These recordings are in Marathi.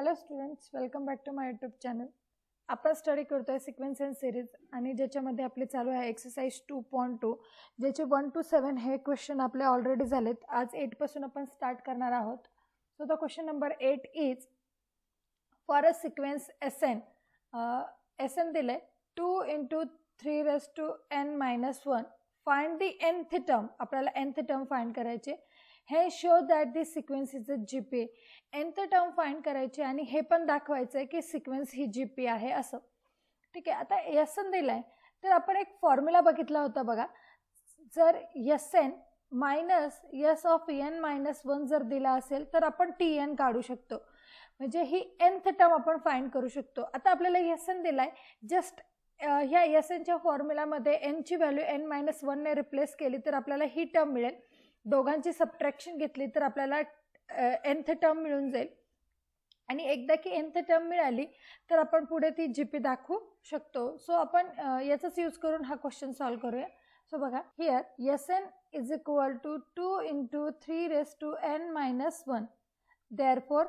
Hello students, welcome back to my YouTube channel. आपण स्टडी करतोय सिक्वेन्स अँड सिरीज आणि ज्याच्यामध्ये आपले चालू आहे एक्सरसाइज 2.2, ज्याचे 1 to 7 हे क्वेश्चन आपले ऑलरेडी झालेत. आज 8 पासून आपण स्टार्ट करणार आहोत. So the question number 8 is for a sequence n दिले 2 × 3⁻n−1 find the nth term. आपल्याला nth टर्म फाइंड करायचे. हे show that this sequence is a GP. nth term find करायचे आणि हे पण दाखवायचं आहे की सिक्वेन्स ही जीपी आहे असं. ठीक आहे. आता एन दिलाय तर आपण एक फॉर्म्युला बघितला होता बघा. जर N minus S of n−1 जर दिला असेल तर आपण tn काढू शकतो. म्हणजे ही nth टर्म आपण फाइंड करू शकतो. आता आपल्याला एन दिलाय, जस्ट ह्या एनच्या फॉर्म्युलामध्ये n ची व्हॅल्यू n−1 ने रिप्लेस केली तर आपल्याला ही टर्म मिळेल. दोघांची सबट्रॅक्शन घेतली तर आपल्याला nth टर्म मिळून जाईल. आणि एकदा की nth टर्म मिळाली तर आपण पुढे ती जीपी दाखवू शकतो. सो आपण याचाच यूज करून हा क्वेश्चन सॉल्व करूया. सो बघा, here n is equal to 2 × 3⁻n−1. Therefore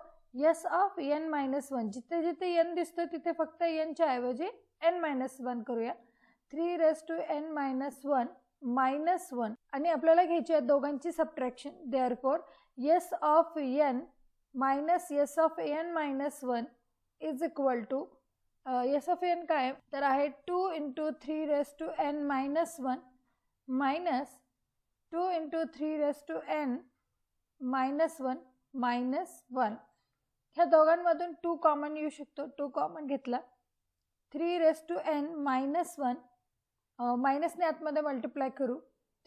S of n−1, जिथे जिथे n दिसतो तिथे फक्त n च्या ऐवजी n−1 करूया. 3⁻n−1 -1 आणि आपल्याला घ्यायची आहे दोघांची subtraction. Therefore S of n minus S of n−1 is equal to S of n काय तर आहे 2 × 3⁻n−1 मायनस 2 × 3⁻n−1 -1. ह्या दोघांमधून 2 कॉमन येऊ शकतो. 2 कॉमन घेतला. 3⁻n−1 मायनसने आतमध्ये मल्टिप्लाय करू.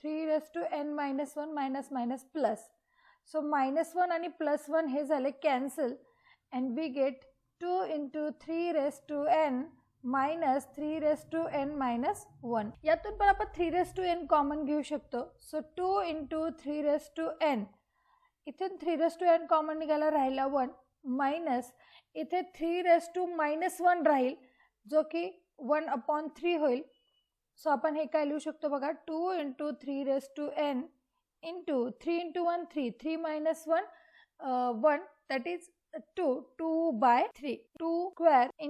3⁻n−1 minus minus plus. So -1 आणि +1 हे झाले cancel and we get 2 × 3⁻n minus 3⁻n−1. यातून पण आपण 3⁻n कॉमन घेऊ शकतो. सो 2 × 3⁻n, इथे 3⁻n कॉमन निघाला, राहिला 1 मायनस इथे 3⁻−1 राहील जो की 1/3 होईल. सो आपण हे काय लिहू शकतो बघा, 2 × 3⁻n into 3 × 1 3, 3 - 1 1, that is 2/3. 2 square ×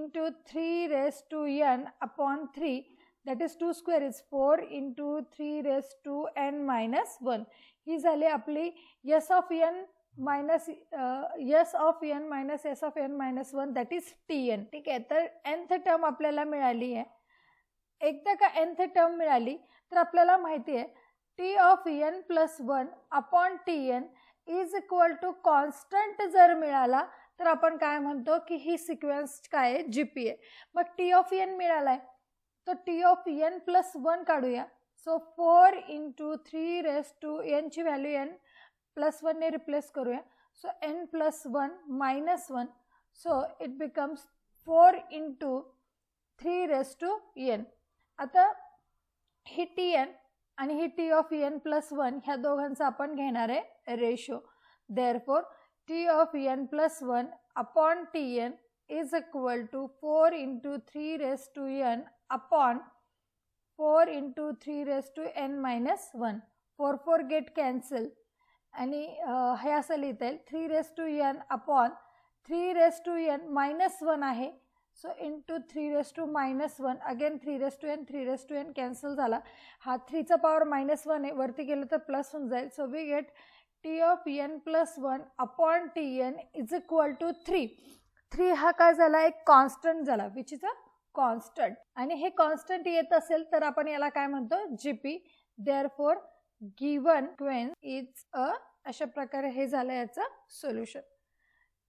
3⁻n/3, that is 2 square is 4 × 3⁻n−1. ही झाली आपली S of n minus S of n minus S of n−1, that is tn. ठीक आहे. तर nth टर्म आपल्याला मिळाली आहे. एकदा का nth टर्म मिळाली तर आपल्याला माहिती आहे t of n + 1/tn is equal to constant जर मिळाला तर आपण काय म्हणतो की ही सिक्वेन्स काय आहे, जीपी आहे. मग t ऑफ n मिळालाय तर t ऑफ n + 1 काढूया. सो 4 × 3⁻n ची व्हॅल्यू n +1 ने रिप्लेस करूया. So n + 1 -1, so it becomes 4 × 3⁻n. आता ही tn आणि ही t ऑफ n + 1 ह्या दोघांचा आपण घेणार आहे ratio. Therefore t of n + 1/tn is equal to 4 × 3⁻n upon 4 × 3⁻n−1. 4 4 get cancel आणि हे असं लिहिता येईल 3⁻n अपॉन 3⁻n-1 आहे. So into 3⁻−1, again 3⁻n cancel झाला. हा 3चा पॉवर -1 आहे, वरती गेलं तर प्लस होऊन जाईल. So we get t of n + 1/tn is equal to 3. 3 हा काय झाला, एक कॉन्स्टंट झाला, विच इज अ कॉन्स्टंट. आणि हे कॉन्स्टंट येत असेल तर आपण याला काय म्हणतो, GP. Therefore given sequence is अशा प्रकारे हे झालं याचं सोल्युशन.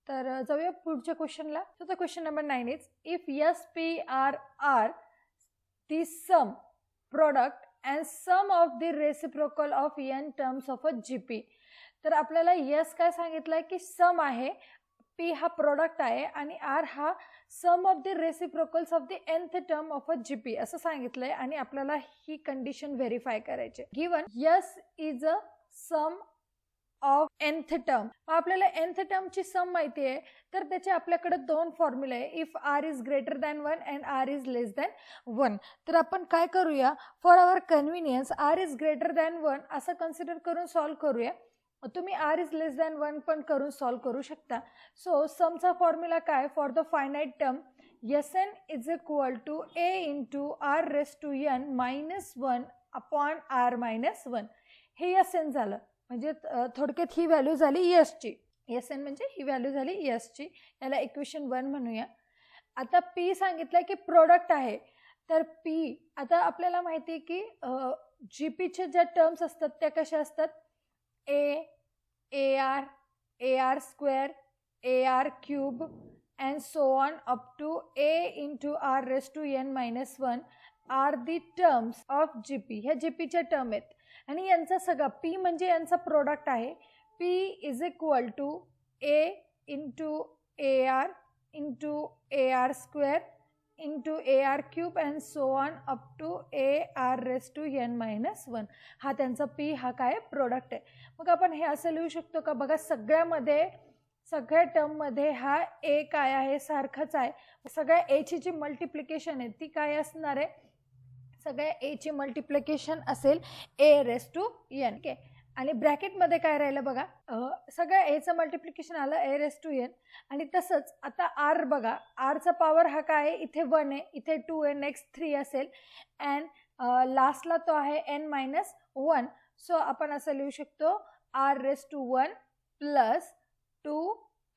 तर जाऊया पुढच्या क्वेश्चनला. तर the question number 9 is if S P R R the sum product and sum of the reciprocal of n terms of a GP. तर आपल्याला यस काय सांगितलंय की सम आहे, पी हा प्रोडक्ट आहे आणि आर हा sum of the reciprocals of the nth term of a GP असं सांगितलंय आणि आपल्याला ही कंडिशन व्हेरीफाय करायची. Given S is a sum of nth term. आपल्याला nth टर्मची सम माहिती आहे तर त्याचे आपल्याकडे 2 फॉर्म्युला आहे. If r is greater than 1 and r is less than 1. तर आपण काय करूया, for our convenience r is greater than 1 असं कन्सिडर करून सॉल्व करूया. तुम्ही r इज लेस दॅन 1 पण करून सॉल्व करू शकता. सो समचा फॉर्म्युला काय, for the finite term Sn is equal to a into r raise to n minus 1 upon r minus 1. हे Sn झालं. म्हणजे थोडक्यात ही व्हॅल्यू झाली s ची. Sn म्हणजे ही व्हॅल्यू झाली s ची. याला इक्वेशन 1 म्हणूया. आता p सांगितलं की प्रोडक्ट आहे. तर p आता आपल्याला माहिती आहे की जीपीचे ज्या टर्म्स असतात त्या कशा असतात, AR square, AR cube and so on up to a into r raised to n minus 1 are the terms of GP. ह्या GPच्या टर्म आहेत आणि यांचा सगळा P म्हणजे यांचा प्रोडक्ट आहे. P is equal to a into AR into AR square into AR cube and so on up to AR raised to n minus 1. हा त्यांचा P हा काय प्रोडक्ट आहे. मग आपण हे असं लिहू शकतो का, बघा सगळ्या टर्म मध्ये हा a काय आहे, सारखाच आहे. सगळ्या a ची जी मल्टिप्लिकेशन आहे ती काय असणार आहे, सगळ्या a ची मल्टिप्लिकेशन असेल a raise to n. Okay, आणि ब्रॅकेट मध्ये काय राहिलं बघा, सगळ्या a चं मल्टिप्लिकेशन आलं a रेस टू n. आणि तसंच आता r बघा, r चा पॉवर हा काय आहे, इथे 1 आहे, इथे 2 आहे, नेक्स्ट 3 असेल अँड लास्टला तो आहे n मायनस 1. सो आपण असं लिहू शकतो r raise to 1 plus 2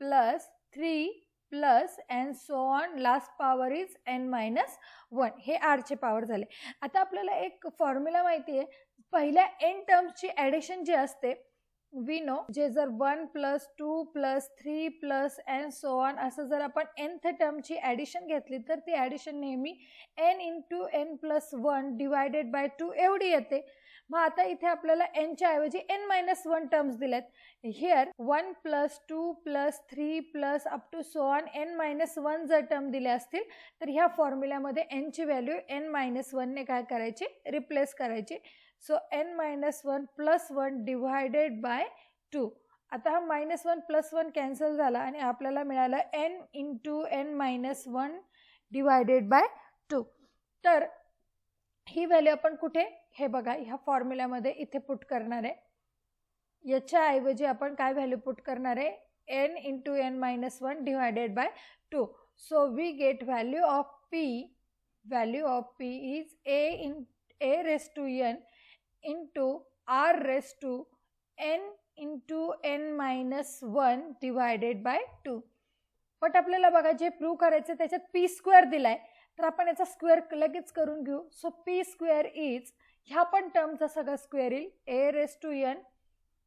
plus 3 plus and so on, last power is n minus 1. हे r चे पॉवर झाले. आता आपल्याला एक फॉर्म्युला माहिती आहे, पहिल्या n टर्म्सची ॲडिशन जी असते वी नो, जे जर 1 plus 2 plus 3 plus and so on असं जर आपण nth टर्मची ॲडिशन घेतली तर ती ॲडिशन नेहमी n into n plus 1 divided by 2 एवढी येते. मग आता इथे आपल्याला n च्या ऐवजी n मायनस 1 टर्म्स दिलेत. Here 1 plus 2 plus 3 plus up to so on n minus 1 जर टर्म दिले असतील तर ह्या फॉर्म्युल्यामध्ये n ची व्हॅल्यू n मायनस 1 ने काय करायची, रिप्लेस करायची. So n minus 1 plus 1 divided by 2. आता हा मायनस 1 प्लस 1 कॅन्सल झाला आणि आपल्याला मिळालं n into n minus 1 divided by 2. तर ही व्हॅल्यू आपण कुठे, हे बघा ह्या फॉर्म्युल्यामध्ये इथे पुट करणार आहे. याच्या ऐवजी आपण काय व्हॅल्यू पुट करणार आहे, n into n minus 1 divided by 2. So we get value of p is a raise to n into r raise to n into n minus 1 divided by 2. But आपल्याला बघा जे प्रूव्ह करायचं त्याच्यात p स्क्वेअर दिलाय, तर आपण याचा स्क्वेअर लगेच करून घेऊ. सो p स्क्वेअर इज, ह्या पण टर्मचा सगळा स्क्वेअर येईल a raise to n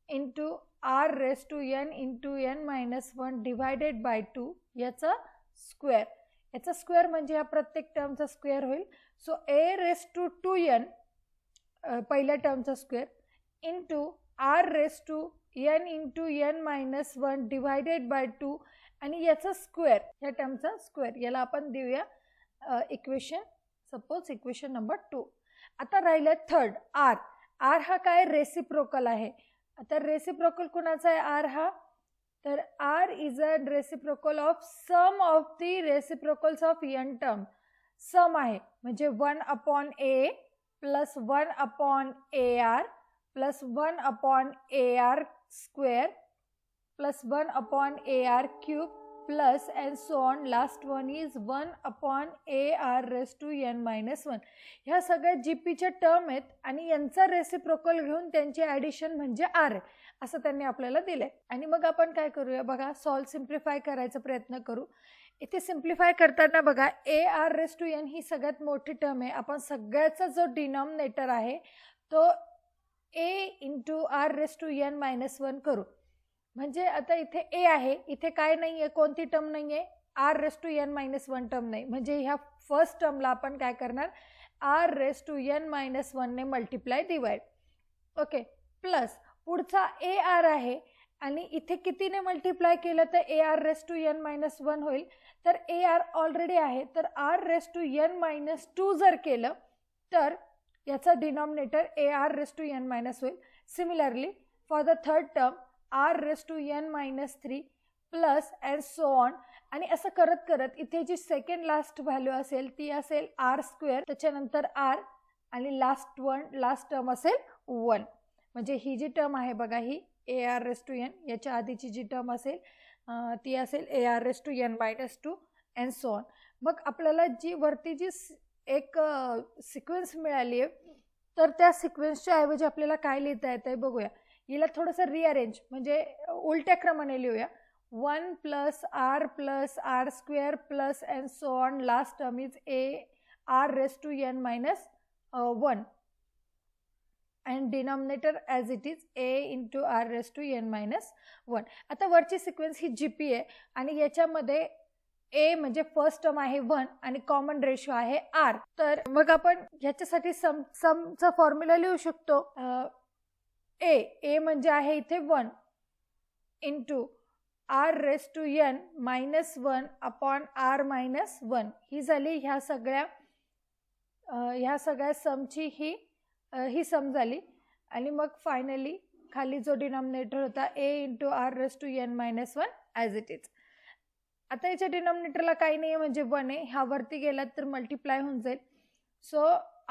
into r raise to n into n minus 1 divided by 2 याचा स्क्वेअर. याचा स्क्वेअर म्हणजे ह्या प्रत्येक टर्मचा स्क्वेअर होईल. So a raise to 2n पहिल्या टर्मचा square into r raise to n into n minus 1 divided by 2 आणि याचा स्क्वेअर, ह्या टर्मचा स्क्वेअर. याला आपण देऊया इक्वेशन, सपोज इक्वेशन नंबर 2. आता राहिलं थर्ड r. r हा काय, रेसिप्रोकल आहे. आता रेसिप्रोकल कुणाचा आहे r हा, तर r is a reciprocal of sum of the reciprocals of n term. Sum आहे म्हणजे 1 upon a plus 1 upon AR plus 1 upon AR square plus 1 upon AR cube plus and so on, last one is 1 upon AR raise to n minus 1. ह्या सगळ्या जीपीच्या टर्म आहेत आणि यांचा रेसिप्रोकल घेऊन त्यांची ॲडिशन म्हणजे r आहे असं त्यांनी आपल्याला दिलंय. आणि मग आपण काय करूया बघा, सॉल्व सिम्प्लिफाय करायचा प्रयत्न करू. इथे सिम्प्लिफाय करताना बघा AR रेस टू n ही सगळ्यात मोठी टर्म आहे. आपण सगळ्याचा जो डिनॉमिनेटर आहे तो a into r raise to n minus 1 करू. म्हणजे आता इथे a आहे, इथे काय नाही आहे, कोणती टर्म नाही आहे, r raise to n minus 1 term नाही. म्हणजे ह्या फर्स्ट टर्मला आपण काय करणार, r raise to n minus 1 ने मल्टिप्लाय डिवाइड. ओके, प्लस पुढचा AR आहे आणि इथे कितीने मल्टिप्लाय केलं तर AR raise to n minus 1 होईल. तर AR ऑलरेडी आहे, तर r raise to n minus 2 जर केलं तर याचा denominator AR raise to n minus होईल. Similarly for the third term r raise to n minus 3 plus and so on. आणि असं करत करत इथे जी सेकंड लास्ट व्हॅल्यू असेल ती असेल r स्क्वेअर, त्याच्यानंतर r आणि लास्ट टर्म असेल 1. म्हणजे ही जी टर्म आहे बघा ही AR रेस टू एन, याच्या आधीची जी टर्म असेल ती असेल AR raise to n minus 2 and so on. मग आपल्याला जी वरती जी एक सिक्वेन्स मिळाली आहे, तर त्या सिक्वेन्सच्या ऐवजी आपल्याला काय लिहिता येतं आहे बघूया. हिला थोडंसं रिअरेंज म्हणजे उलट्या क्रमाने लिहूया. 1 plus R square plus and so on, last term is AR raise to n minus 1 and denominator as it is a into r raised to n minus 1. आता वरची सिक्वेन्स ही GP आहे आणि याच्यामध्ये a म्हणजे फर्स्ट टर्म आहे 1 आणि कॉमन रेशो आहे r. तर मग आपण ह्याच्यासाठी समचा फॉर्म्युला लिहू शकतो. a म्हणजे आहे इथे 1 into r raise to n minus 1 upon r minus 1. ही झाली ह्या सगळ्या समची ही सम झाली. आणि मग फायनली खाली जो डिनॉमिनेटर होता a into r raise to n minus 1 as it is. आता याच्या डिनॉमिनेटरला काही नाही आहे म्हणजे 1 आहे. हा वरती गेला तर मल्टिप्लाय होऊन जाईल. So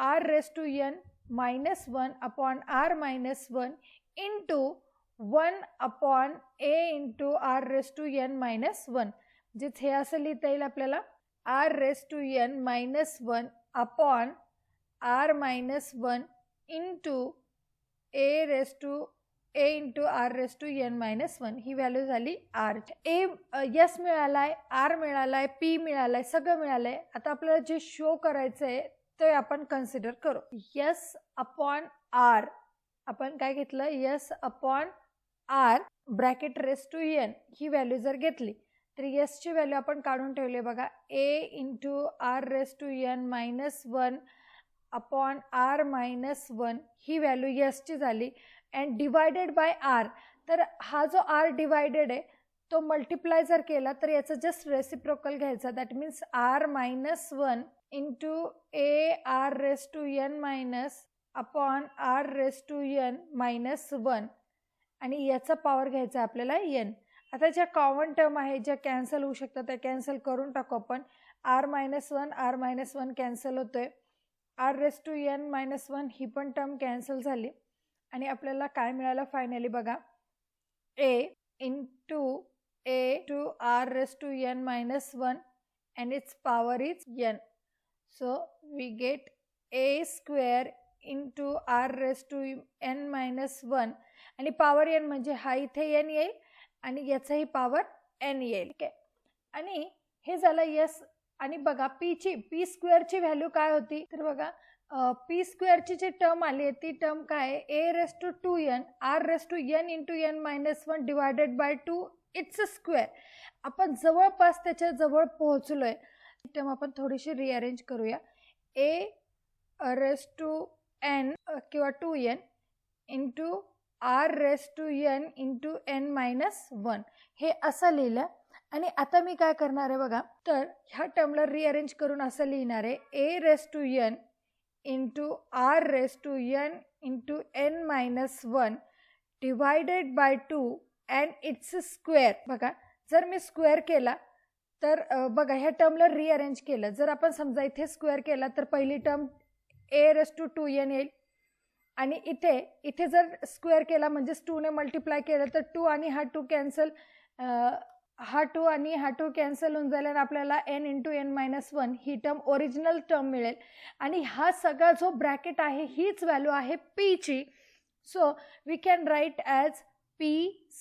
r raise to n minus 1 upon r minus 1 into 1 upon a into r raise to n minus 1. म्हणजेच हे असं लिहिता येईल आपल्याला r raise to n minus 1 upon r minus 1 into a into r raise to n minus 1. ही व्हॅल्यू झाली r. यस मिळालाय, r मिळालाय, p मिळालाय, सगळं मिळालंय. आता आपल्याला जे शो करायचं आहे ते आपण कन्सिडर करू. यस अपॉन r, आपण काय घेतलं, S upon r bracket raise to n ही व्हॅल्यू जर घेतली तर यसची व्हॅल्यू आपण काढून ठेवली बघा. a into r raise to n minus 1 upon r minus 1 ही व्हॅल्यू यसची झाली. अँड डिवायडेड बाय r, तर हा जो r डिवायडेड आहे तो मल्टिप्लाय जर केला तर याचं जस्ट रेसिप्रोकल घ्यायचा. That means r minus 1 into a r raise to n minus upon r raise to n minus 1 आणि याचा पॉवर घ्यायचा आपल्याला n. आता ज्या कॉमन टर्म आहे ज्या कॅन्सल होऊ शकतात त्या कॅन्सल करून टाकू आपण. r मायनस 1 कॅन्सल होतोय. r raise to n minus 1 ही पण टर्म कॅन्सल झाली आणि आपल्याला काय मिळालं फायनली बघा, a into r raise to n minus 1 and its power is n. So we get a square into r raised to n minus 1 आणि पॉवर n म्हणजे हा इथे n येईल आणि याचाही पॉवर n येईल. ठीक आहे. आणि हे झालं यस. आणि बघा पी स्क्वेअरची व्हॅल्यू काय होती तर बघा पी स्क्वेअरची जी टर्म आली आहे ती टर्म काय आहे, a raise to 2n r raise to n into n minus 1 divided by 2 it's square. आपण जवळपास त्याच्या जवळ पोहोचलोय. टर्म आपण थोडीशी रिअरेंज करूया. a रेस टू n किंवा 2n into r raise to n into n minus 1 हे असं लिहिलं. आणि आता मी काय करणार आहे बघा, तर ह्या टर्मला रिअरेंज करून असं लिहिणार आहे a raise to n into r raise to n into n minus 1 divided by 2 and its square. बघा जर मी स्क्वेअर केला तर बघा ह्या टर्मला रिअरेंज केलं. जर आपण समजा इथे स्क्वेअर केला तर पहिली term a raise to 2n येईल आणि इथे जर स्क्वेअर केला म्हणजेच 2 ने मल्टिप्लाय केलं तर 2 आणि हा 2 कॅन्सल, हा 2 आणि हा 2 कॅन्सल होऊन जाईल आणि आपल्याला n इंटू n मायनस 1 ही टर्म ओरिजिनल टर्म मिळेल. आणि हा सगळा जो ब्रॅकेट आहे हीच व्हॅल्यू आहे p ची. So we can write as p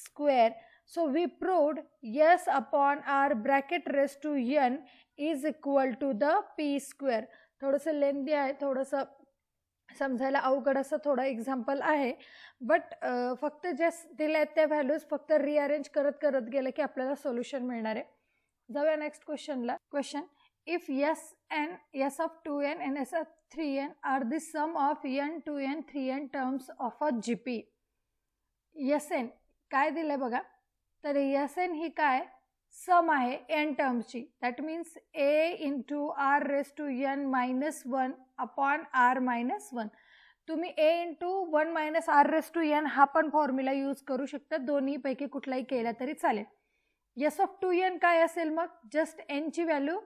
square. So we proved yes upon r bracket raise to n is equal to the p square. थोडंसं लेंदी आहे, थोडंसं समजायला अवघड असं थोडं एक्झाम्पल आहे. बट फक्त जे दिले आहेत त्या व्हॅल्यूज फक्त रिअरेंज करत गेलं की आपल्याला सोल्युशन मिळणार आहे. जाऊया नेक्स्ट क्वेश्चनला. Question, if s of 2n and s of 3n are the sum of n 2n 3n terms of a GP. Sn काय दिलंय बघा, तर Sn ही काय सम आहे n टर्म्सची. That means a into r raise to n minus 1 upon r minus 1. तुम्ही a into 1 minus r raise to n हा पण फॉर्म्युला यूज करू शकता. दोन्हीपैकी कुठलाही केला तरी चालेल. यस ऑफ 2n काय असेल मग, जस्ट n ची व्हॅल्यू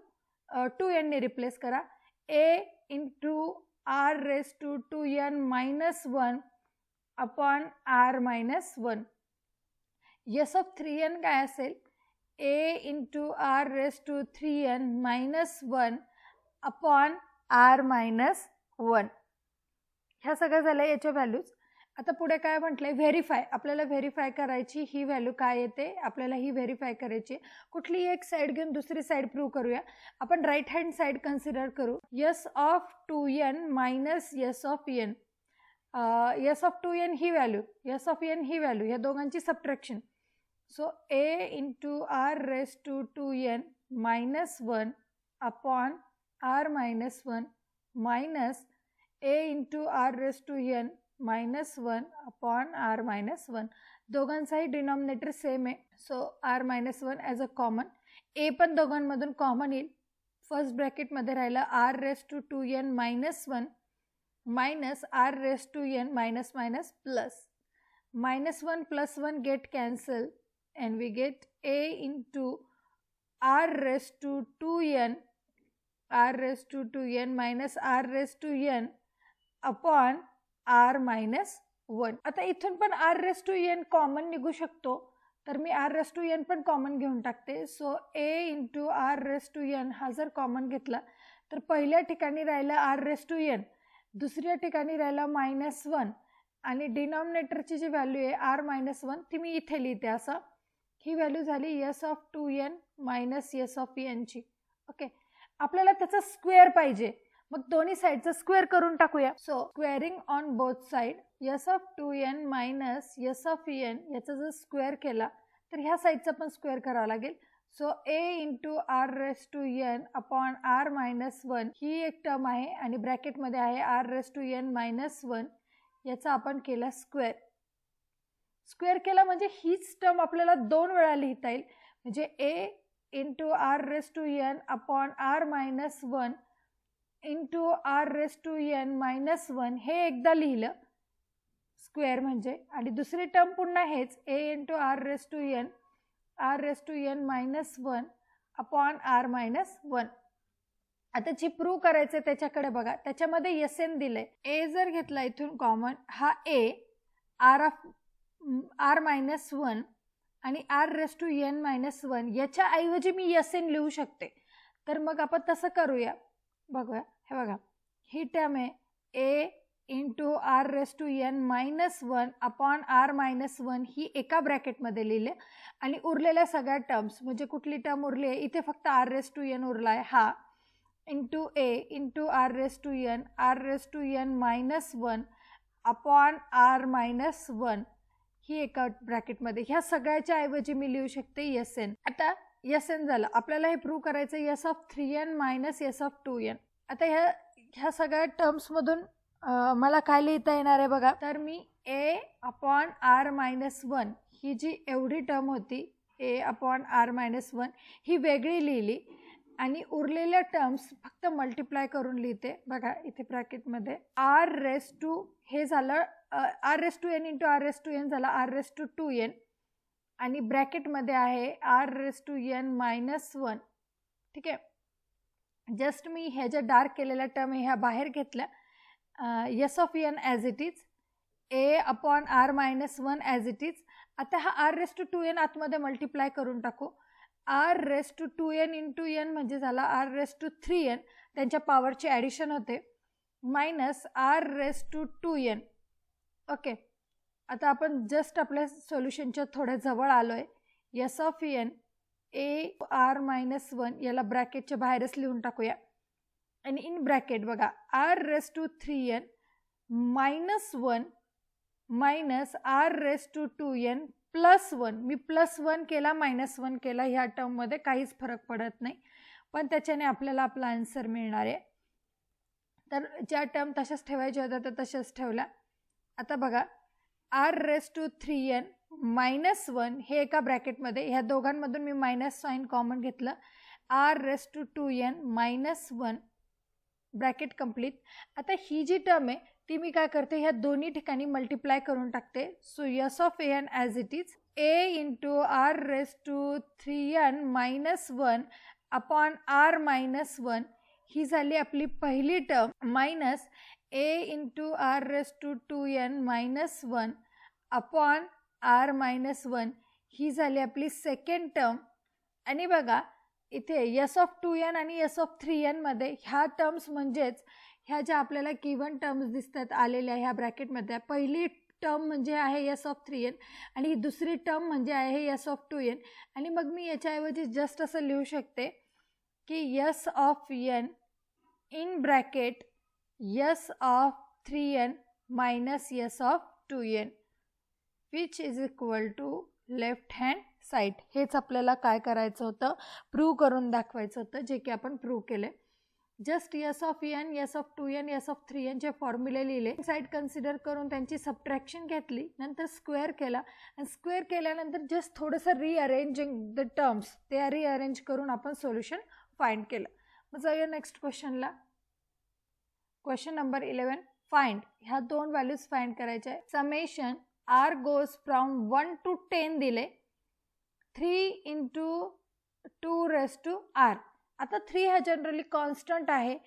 2n ने रिप्लेस करा. a into r raise to 2n minus 1 upon r minus 1. S of 3n काय असेल, a into R raise to 3n minus 1 upon R minus 1. ह्या सगळं झालं याच्या व्हॅल्यूज. आता पुढे काय म्हटलंय, व्हेरीफाय. आपल्याला व्हेरीफाय करायची ही व्हॅल्यू काय येते, आपल्याला ही व्हेरीफाय करायची. कुठली एक साईड घेऊन दुसरी साईड प्रूव्ह करूया. आपण राईट हँड साईड कन्सिडर करू. S of 2n minus S of n. S of 2n ही व्हॅल्यू, एस ऑफ n ही व्हॅल्यू, या दोघांची subtraction. So a into R raise to 2n minus 1 upon R minus 1 minus a into R raise to n minus 1 upon R minus 1. दोघांचाही डिनॉमिनेटर सेम आहे. So R minus 1 as a common. ए पण दोघांमधून कॉमन येईल. फर्स्ट ब्रॅकेटमध्ये राहिलं R raise to 2n minus 1 minus R raise to n minus minus plus. Minus 1 plus 1 get cancel and we get a into r raised to 2n minus r raised to n upon r minus 1. आता इथून पण r raised to n common निघू शकतो, तर मी r raised to n पण कॉमन घेऊन टाकते. So a into r raised to n हा जर कॉमन घेतला तर पहिल्या ठिकाणी राहिला r raised to n, दुसऱ्या ठिकाणी राहिला मायनस 1 आणि डिनॉमिनेटरची जी व्हॅल्यू आहे r मायनस 1 ती मी इथे लिहिते. असं ही व्हॅल्यू झाली S of 2n minus S of n ची. ओके, आपल्याला त्याचा स्क्वेअर पाहिजे, मग दोन्ही साईडचा स्क्वेअर करून टाकूया. So squaring on both side, S of 2n minus S of n याचा जर स्क्वेअर केला तर ह्या साईडचा पण स्क्वेअर करावा लागेल. So a into R raise to n upon R minus 1 ही एक टर्म आहे आणि ब्रॅकेटमध्ये आहे R raise to n minus 1. याचा आपण केला स्क्वेअर. स्क्वेअर केला म्हणजे हीच टर्म आपल्याला दोन वेळा लिहिता येईल. म्हणजे a into R raise to n upon R minus 1 into R raise to n minus 1 हे एकदा लिहिलं स्क्वेअर म्हणजे, आणि दुसरी टर्म पुन्हा हेच a into R raise to n minus 1 upon R minus 1. आता जी प्रूव्ह करायचं त्याच्याकडे बघा, त्याच्यामध्ये एस एन दिलंय. a जर घेतला इथून कॉमन, हा a आर मायनस 1 आणि R raise to n minus 1 याच्या ऐवजी मी एस एन लिहू शकते. तर मग आपण तसं करूया. बघूया, हे बघा ही टर्म आहे a into R raise to n minus 1 upon R minus 1 ही एका ब्रॅकेटमध्ये लिहिले, आणि उरलेल्या सगळ्या टर्म्स म्हणजे कुठली टर्म उरली आहे इथे फक्त आर रेस टू n उरला आहे हा, into a into R raise to n minus 1 upon R minus 1 ही एका ब्रॅकेटमध्ये. ह्या सगळ्याच्या ऐवजी मी लिहू शकते एस एन. आता एस एन झालं. आपल्याला हे प्रूव्ह करायचं S of 3n minus S of 2n. आता ह्या सगळ्या टर्म्समधून मला काय लिहिता येणार आहे बघा, तर मी a अपॉन आर मायनस 1 ही जी एवढी टर्म होती a अपॉन आर मायनस 1 ही वेगळी लिहिली, आणि उरलेल्या टर्म्स फक्त मल्टिप्लाय करून लिहिते. बघा इथे ब्रॅकेटमध्ये आर रेस टू हे झालं R raise to N into R raise to N झाला आर रेस टू 2n, आणि ब्रॅकेटमध्ये आहे R raise to n minus 1. ठीक आहे, जस्ट मी ह्या ज्या डार्क केलेल्या टर्म ह्या बाहेर घेतल्या. S of n as it is, a upon R minus 1 as it is. आता हा आर रेस टू 2n आतमध्ये मल्टिप्लाय करून टाकू. R raise to 2n into n म्हणजे झाला आर रेस टू 3n, त्यांच्या पॉवरची ॲडिशन होते, minus R raise to 2n. Okay, आता आपण जस्ट आपल्या सोल्युशनच्या थोड्या जवळ आलो आहे. S of n a R minus 1 याला ब्रॅकेटच्या बाहेरच लिहून टाकूया, आणि इन ब्रॅकेट बघा R raise to 3n minus 1 minus R raise to 2n plus 1. मी प्लस 1 केला मायनस 1 केला, ह्या टर्ममध्ये काहीच फरक पडत नाही, पण त्याच्याने आपल्याला आपला आन्सर मिळणार आहे. तर ज्या टर्म तशाच ठेवायच्या होत्या त्या तशाच ठेवल्या. आता बघा R raise to 3n minus 1 हे एका ब्रॅकेटमध्ये, ह्या दोघांमधून मी मायनस साईन कॉमन घेतलं. R raise to 2n minus 1 bracket complete. आता ही जी टर्म आहे ती मी काय करते, ह्या दोन्ही ठिकाणी मल्टिप्लाय करून टाकते. So S of an as it is a into R raise to 3n minus 1 upon R minus 1 ही झाली आपली पहिली term, minus a into R raise to 2n minus 1 upon R minus 1 ही झाली आपली सेकंड टर्म. आणि बघा इथे S(2n) आणि S(3n) मध्ये ह्या टर्म्स म्हणजेच ह्या ज्या आपल्याला गिवन टर्म्स दिसतात आलेल्या ह्या ब्रॅकेटमध्ये, पहिली टर्म म्हणजे आहे S(3n) आणि दुसरी टर्म म्हणजे आहे S(2n). आणि मग मी याच्याऐवजी जस्ट असं लिहू शकते की S(n) in bracket S(3n) minus S(2n) which is equal to left hand side. हेच आपल्याला काय करायचं होतं, प्रूव्ह करून दाखवायचं होतं, जे की आपण प्रूव्ह केले. जस्ट S(n), S(2n), S(3n) चे फॉर्म्युले लिहिले, साईड कन्सिडर करून त्यांची सबट्रॅक्शन घेतली, नंतर स्क्वेअर केला आणि स्क्वेअर केल्यानंतर जस्ट थोडंसं रिअरेंजिंग द टर्म्स, ते रिअरेंज करून आपण सोल्युशन फाइंड केलं. मग जाऊया नेक्स्ट क्वेश्चनला. Question number 11. फाइंड. ह्या दोन व्हॅल्यूज फाइंड करायच्या आहे. Summation r goes from 1 to 10 दिले 3 into 2 raised to r. आता 3 हा जनरली कॉन्स्टंट आहे,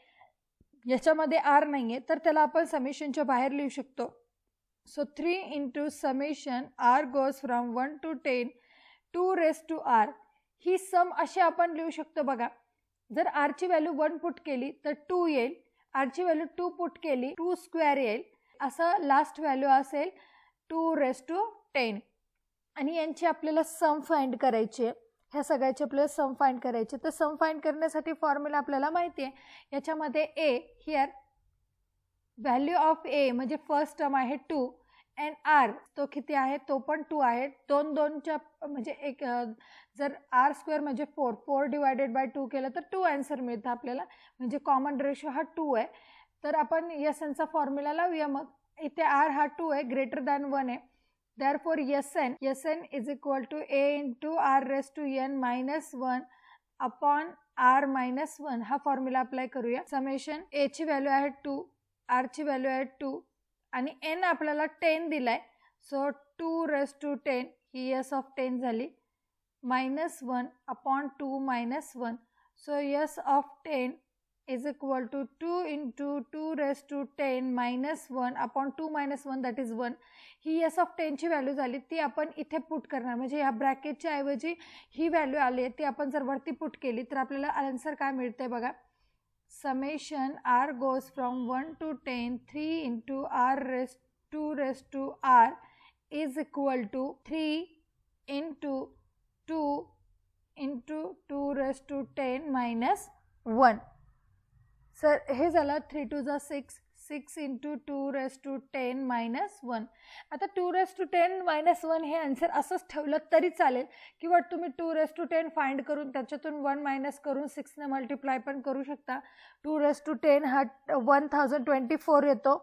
याच्यामध्ये r नाही आहे, तर त्याला आपण समेशनच्या बाहेर लिहू शकतो. So 3 into summation r goes from 1 to 10 2 raised to r. ही सम अशी आपण लिहू शकतो. बघा, जर r ची व्हॅल्यू 1 पुट केली तर 2 येईल, r ची व्हॅल्यू 2 पुट केली 2 स्क्वेअर येईल, असं लास्ट व्हॅल्यू असेल 2 raised to 10. आणि यांची आपल्याला सम फाइंड करायची आहे. ह्या सगळ्याची आपल्याला सम फाइंड करायची. तर सम फाइंड करण्यासाठी फॉर्म्युला आपल्याला माहिती आहे. याच्यामध्ये a here value of a म्हणजे फर्स्ट टर्म आहे 2 अँड r तो किती आहे, तो पण 2 आहे. 2 2च्या म्हणजे एक जर r स्क्वेअर म्हणजे 4 4 डिवायडेड बाय 2 केलं तर 2 आन्सर मिळतं आपल्याला, म्हणजे कॉमन रेशो हा 2 आहे. तर आपण SNचा फॉर्म्युला लावूया. मग इथे r हा 2 आहे, ग्रेटर दॅन 1 आहे. Therefore SN is equal to a into r raised to n minus 1 upon r minus 1. हा फॉर्म्युला अप्लाय करूया. समेशन a ची व्हॅल्यू आहे 2, r ची व्हॅल्यू आहे 2 आणि n आपल्याला 10 दिलाय. So 2 raised to 10 he S(10) झाली, minus 1 upon 2 minus 1. So S(10) is equal to 2 into 2 raised to 10 minus 1 upon 2 minus 1 that is 1. He S(10) ची व्हॅल्यू झाली, ती आपण इथे पुट करणार. म्हणजे या ब्रॅकेटच्या ऐवजी ही व्हॅल्यू आली आहे, ती आपण जर वरती पुट केली तर आपल्याला आन्सर काय मिळते बघा. Summation r goes from 1 to 10 3 into r raised to r is equal to 3 into 2 into 2 raised to 10 minus 1. Sir हे झालं 3 2 जा 6 6 into 2 raised to 10 minus 1. आता 2 raised to 10 minus 1 हे आन्सर असंच ठेवलं तरी चालेल, किंवा तुम्ही 2 raised to 10 फाइंड करून त्याच्यातून 1 मायनस करून 6 ने मल्टिप्लाय पण करू शकता. 2 raised to 10 हा 1024 येतो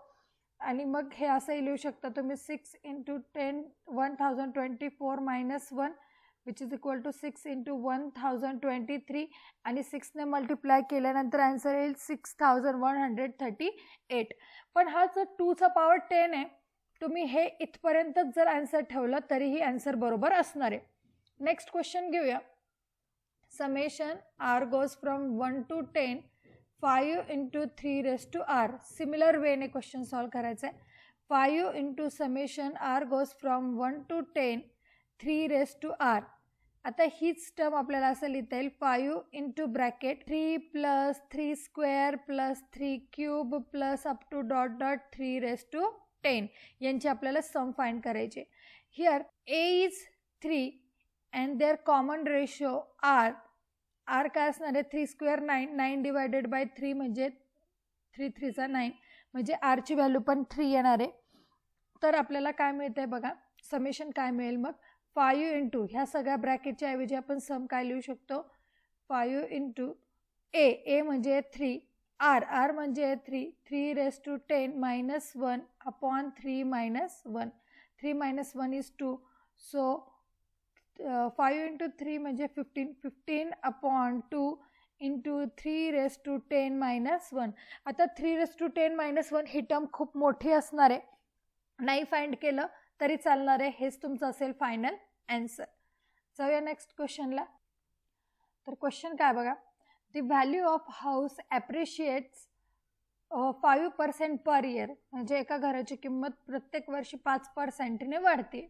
आणि मग हे असंही लिहू शकता तुम्ही 6 into 10 1024 minus 1 which is equal to 6 into 1023 आणि 6 ने मल्टिप्लाय केल्यानंतर आन्सर येईल 6138. पण हा जो 2 चा पॉवर 10 आहे, तुम्ही हे इथपर्यंत जर आन्सर ठेवलं तरीही आन्सर बरोबर असणार आहे. नेक्स्ट क्वेश्चन घेऊया. Summation r goes from 1 to 10 5 into 3 raised to r. Similar वेने क्वेश्चन सॉल्व करायचं आहे. 5 into summation r goes from 1 to 10 3 raised to r. आता हीच टर्म आपल्याला असं लिहिता येईल 5 into bracket 3 plus 3 square plus 3 cube plus up to dot dot 3 raised to 10. यांची आपल्याला सम फाइंड करायचे. Here a is 3 and their common ratio r. r काय असणार आहे, 3 स्क्वेअर 9 9 डिवायडेड बाय 3 म्हणजे 3 3 चा 9 म्हणजे r ची व्हॅल्यू पण 3 येणार आहे. तर आपल्याला काय मिळते बघा, समेशन काय मिळेल मग 5 into ह्या सगळ्या ब्रॅकेटच्या ऐवजी आपण सम काय लिहू शकतो 5 into a म्हणजे 3 r म्हणजे 3 raised to 10 minus 1 upon 3 minus 1. 3 minus 1 is 2. So 5 into 3 म्हणजे 15 upon 2 into 3 raised to 10 minus 1. आता 3 raised to 10 minus 1 he term खूप मोठी असणार आहे, नाही फाइंड केलं तरी चालणार आहे. हेच तुमचं असेल फायनल आन्सर. जाऊया नेक्स्ट क्वेश्चनला. तर क्वेश्चन काय बघा, the value of house appreciates 5% per year. म्हणजे एका घराची किंमत प्रत्येक वर्षी 5% ने वाढते.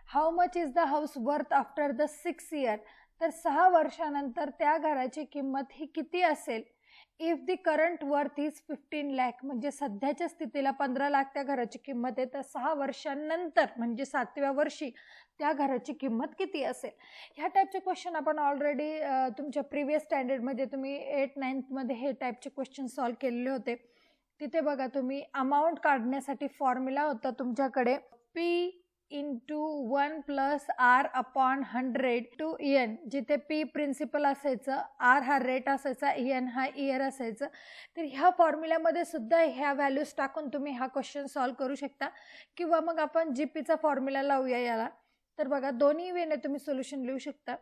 How much is the house worth after the 6 year, तर 6 वर्षानंतर त्या घराची किंमत ही किती असेल. If the current worth is 15 lakh, म्हणजे सध्याच्या स्थितीला 15 लाख त्या घराची किंमत आहे, तर 6 वर्षांनंतर म्हणजे 7व्या वर्षी त्या घराची किंमत किती असेल. ह्या टाईपचे क्वेश्चन आपण ऑलरेडी तुमच्या प्रिव्हियस स्टँडर्डमध्ये तुम्ही 8-9मध्ये हे टाईपचे क्वेश्चन सॉल्व केलेले होते. तिथे बघा तुम्ही अमाऊंट काढण्यासाठी फॉर्म्युला होता तुमच्याकडे P into 1 + R/100 to EN, जिथे P प्रिन्सिपल असायचं, R हा रेट असायचा, EN हा इयर असायचं. तर ह्या फॉर्म्युल्यामध्ये सुद्धा ह्या व्हॅल्यूज टाकून तुम्ही हा क्वेश्चन सॉल्व करू शकता. किंवा मग आपण GPचा फॉर्म्युला लावूया याला. तर बघा दोन्ही वेने तुम्ही सोल्युशन लिहू शकता.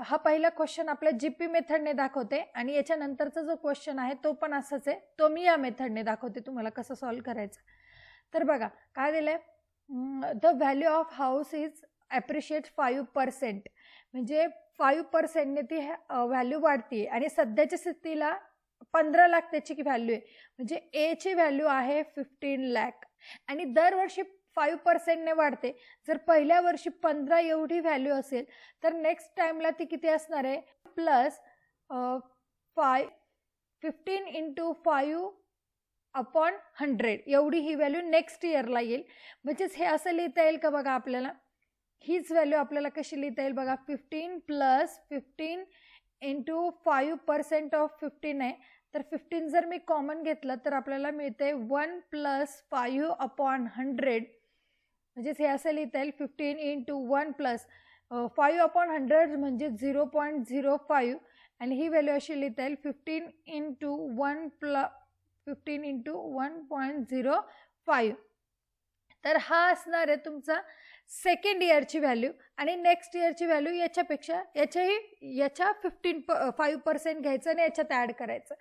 हा पहिला क्वेश्चन आपल्या GP मेथडने दाखवते आणि याच्यानंतरचा जो क्वेश्चन आहे तो पण असाच आहे, तो मी या मेथडने दाखवते तुम्हाला कसं सॉल्व करायचं. तर बघा काय दिलंय, the value of house is appreciate 5%, म्हणजे 5%ने ती व्हॅल्यू वाढते आणि सध्याच्या स्थितीला 15 लाख त्याची व्हॅल्यू आहे. म्हणजे एची व्हॅल्यू आहे 15 लाख आणि दरवर्षी 5%ने वाढते. जर पहिल्या वर्षी 15 एवढी व्हॅल्यू असेल तर नेक्स्ट टाइमला ती किती असणार आहे, प्लस 15 इंटू 5/100 एवढी ही व्हॅल्यू नेक्स्ट इयरला येईल. म्हणजेच हे असं लिहिता येईल का बघा, आपल्याला हीच व्हॅल्यू आपल्याला कशी लिहिता येईल बघा, 15 + 15 इंटू 5% ऑफ 15 आहे. तर 15 जर मी कॉमन घेतलं तर आपल्याला मिळते 1 + 5/100, म्हणजेच हे असं लिहिता येईल 15 इंटू 1 + 5/100 म्हणजे 0.05 आणि ही व्हॅल्यू अशी लिहिता येईल 15 इंटू 1.05. तर हा असणार आहे तुमचा सेकंड इयरची व्हॅल्यू आणि नेक्स्ट इयरची व्हॅल्यू याच्या 5% घ्यायचं आणि याच्यात ॲड करायचं.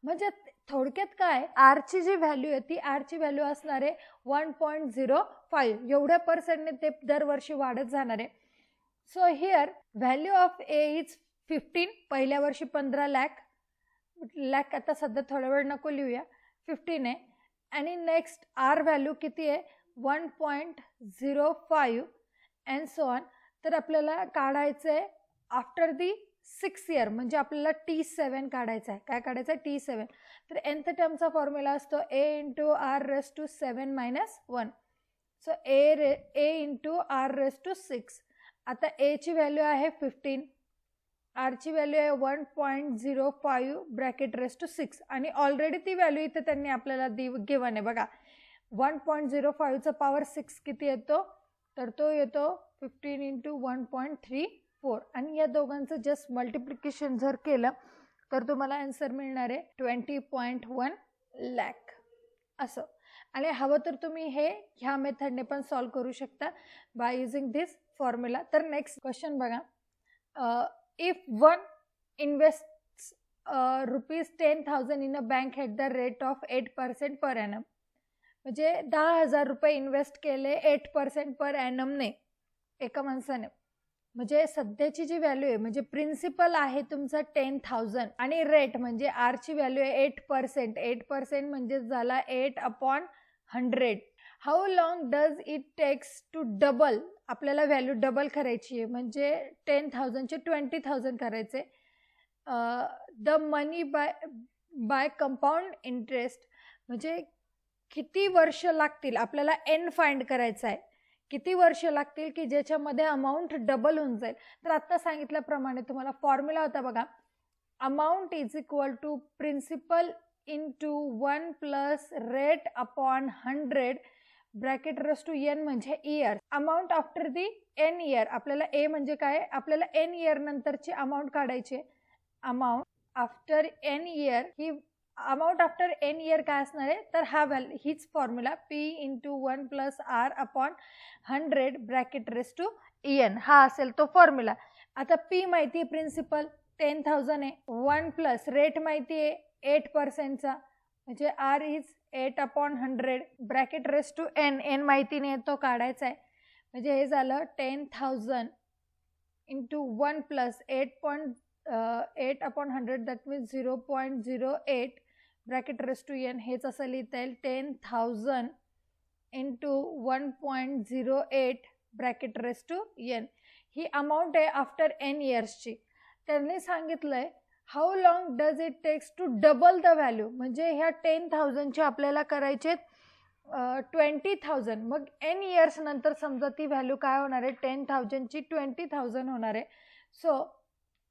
म्हणजे थोडक्यात काय, आरची जी व्हॅल्यू आहे ती आरची व्हॅल्यू असणार आहे 1.05 एवढ्या पर्सेंटने ते दरवर्षी वाढत जाणार आहे. So here value of A is 15, पहिल्या वर्षी 15 लाख, आता सध्या थोडा वेळ नको लिहूया, 15 आहे. आणि नेक्स्ट आर व्हॅल्यू किती आहे, 1.05 अँड सो ऑन. तर आपल्याला काढायचं आहे आफ्टर दी 6 year, म्हणजे आपल्याला T7 काढायचं आहे. काय काढायचं आहे, T7. तर nth टर्मचा फॉर्म्युला असतो A into R⁻7 - 1. So A into R⁻6. आता एची व्हॅल्यू आहे 15, आरची व्हॅल्यू आहे 1.05 ब्रॅकेट रेस टू 6 आणि ऑलरेडी ती व्हॅल्यू इथे त्यांनी आपल्याला गिवन आहे बघा. 1.05चा पॉवर 6 किती येतो, तर तो येतो 15 इंटू 1.34 आणि या दोघांचं जस्ट मल्टिप्लिकेशन जर केलं तर तुम्हाला आन्सर मिळणार आहे 20.1 लाख असं. आणि हवं तर तुम्ही हे ह्या मेथडने पण सॉल्व करू शकता बाय युझिंग दिस फॉर्म्युला. तर नेक्स्ट क्वेश्चन बघा, if one invests ₹10,000 in a bank at the rate of 8% per annum, म्हणजे 10,000 रुपये इन्व्हेस्ट केले 8% पर ॲनमने एका माणसाने, म्हणजे सध्याची जी व्हॅल्यू आहे म्हणजे प्रिन्सिपल आहे तुमचा 10,000 आणि रेट म्हणजे आरची व्हॅल्यू आहे 8% म्हणजे झाला 8/100. How long does it takes to double, आपल्याला व्हॅल्यू डबल करायची आहे म्हणजे 10,000चे 20,000 करायचे. The money by compound interest, म्हणजे किती वर्ष लागतील आपल्याला एन फाइंड करायचं आहे, किती वर्ष लागतील की ज्याच्यामध्ये अमाऊंट डबल होऊन जाईल. तर आता सांगितल्याप्रमाणे तुम्हाला फॉर्म्युला होता बघा, amount is equal to principal into 1 + rate/100 bracket raise to N म्हणजे year. Amount after the N year, आपल्याला ए म्हणजे काय, आपल्याला एन इयर नंतरची अमाऊंट काढायची. अमाऊंट आफ्टर एन इयर, ही अमाऊंट आफ्टर एन इयर काय असणार आहे, तर हा हीच formula P into 1 + R/100 bracket raise to N हा असेल तो फॉर्म्युला. आता P माहिती आहे प्रिन्सिपल 10,000 आहे, 1 + रेट माहिती आहे 8%चा म्हणजे R is 8/100 bracket raise to N माहिती नाही तो काढायचा आहे. म्हणजे हे झालं 10,000 into 1 + 8/100 that means 0.08 bracket raise to N. हेच असं लिहिता येईल 10,000 into 1.08 bracket raise to n. ही अमाऊंट आहे आफ्टर n इयर्सची. त्यांनी सांगितलंय how long does it takes to double the value. म्हणजे ह्या 10,000चे आपल्याला करायचे 20,000. मग n इयर्स नंतर समजा ती व्हॅल्यू काय होणार आहे, 10,000ची 20,000 होणार आहे. सो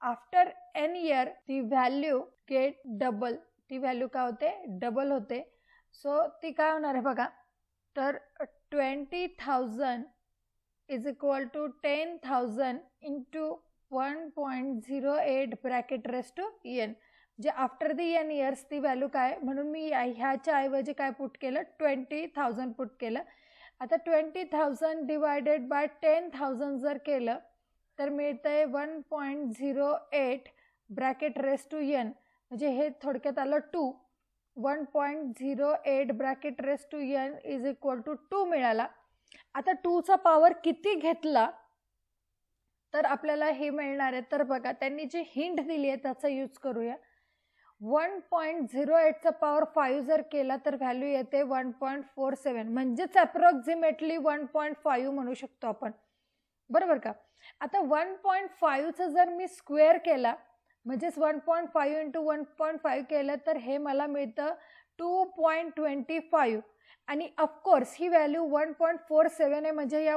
आफ्टर n इयर ती व्हॅल्यू गेट डबल. ती व्हॅल्यू काय होते, डबल होते. सो ती काय होणार आहे बघा, तर 20,000 is equal to 10,000 into 1.08 bracket raise to n. म्हणजे आफ्टर द n इयर्स ती व्हॅल्यू काय, म्हणून मी ह्याच्या ऐवजी काय पुट केलं, 20,000 पुट केलं. आता 20,000 डिवायडेड बाय 10,000 जर केलं तर मिळतंय 1.08 ब्रॅकेट रेस टू n. म्हणजे हे थोडक्यात आलं 2. 1.08 bracket raise to n is equal to 2 मिळाला. आता 2चा पॉवर किती घेतला तर आपल्याला हे मिळणार आहे. तर बघा त्यांनी जी हिंट दिली आहे त्याचा यूज करूया. 1.08चा पॉवर 5 जर केला तर व्हॅल्यू येते 1.47. म्हणजेच अप्रॉक्सिमेटली 1.5 म्हणू शकतो आपण, बरोबर का. आता 1.5चा जर मी स्क्वेअर केला म्हणजेच 1.5 इंटू 1.5 केलं तर हे मला मिळतं 2.25. आणि ऑफकोर्स ही व्हॅल्यू 1.47 आहे. म्हणजे या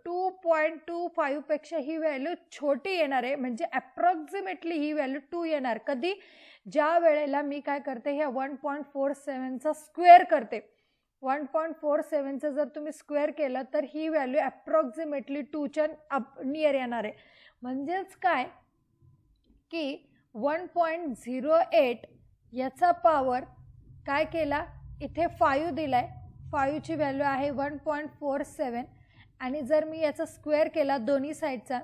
2.25 पेक्षा ही व्हॅल्यू छोटी येणार आहे. म्हणजे अप्रॉक्सिमेटली ही व्हॅल्यू 2 येणार. कधी, ज्या वेळेला मी काय करते, ह्या 1.47चा स्क्वेअर करते. 1.47चा जर तुम्ही स्क्वेअर केलं तर ही व्हॅल्यू अप्रॉक्सिमेटली 2च्या नियर येणार आहे. म्हणजेच काय की 1.08 याचा पॉवर काय केला, इथे 5 दिलाय, 5ची व्हॅल्यू आहे 1.47. आणि जर मी याचा स्क्वेअर केला दोन्ही साईडचा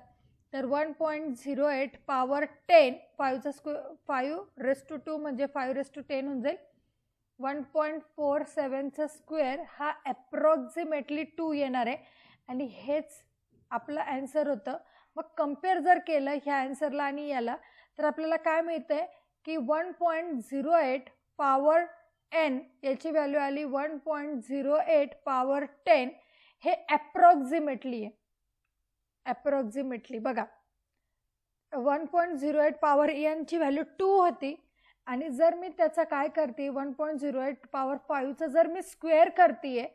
तर 1.08 पॉवर 10, 5चा स्क्वेअर 5 रेस टू 2 म्हणजे 5 रेस टू 10 होऊन जाईल. 1.47चा स्क्वेअर हा अप्रॉक्सिमेटली 2 येणार आहे. आणि हेच आपलं आन्सर होतं. मग कम्पेअर जर केलं ह्या आन्सरला आणि याला तर आपल्याला काय मिळतंय की 1.08 पॉवर n याची व्हॅल्यू आली 1.08 पॉवर 10. हे अप्रॉक्सिमेटली आहे. अप्रॉक्सिमेटली बघा 1.08 पॉवर n ची व्हॅल्यू 2 होती. आणि जर मी त्याचा काय करते 1.08 पॉवर 5चा जर मी स्क्वेअर करते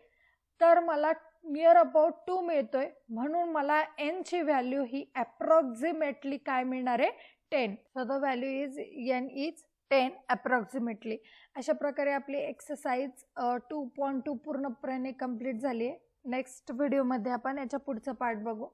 तर मला नियर अबाउट 2 मिळतोय. म्हणून मला n ची व्हॅल्यू ही अप्रॉक्सिमेटली काय मिळणार आहे, 10. So the value is n is 10 approximately. अशा प्रकारे आपली एक्सरसाइज 2.2 पूर्णपणे कंप्लीट झाली आहे. नेक्स्ट व्हिडिओमध्ये आपण याच्या पुढचा पार्ट बघू.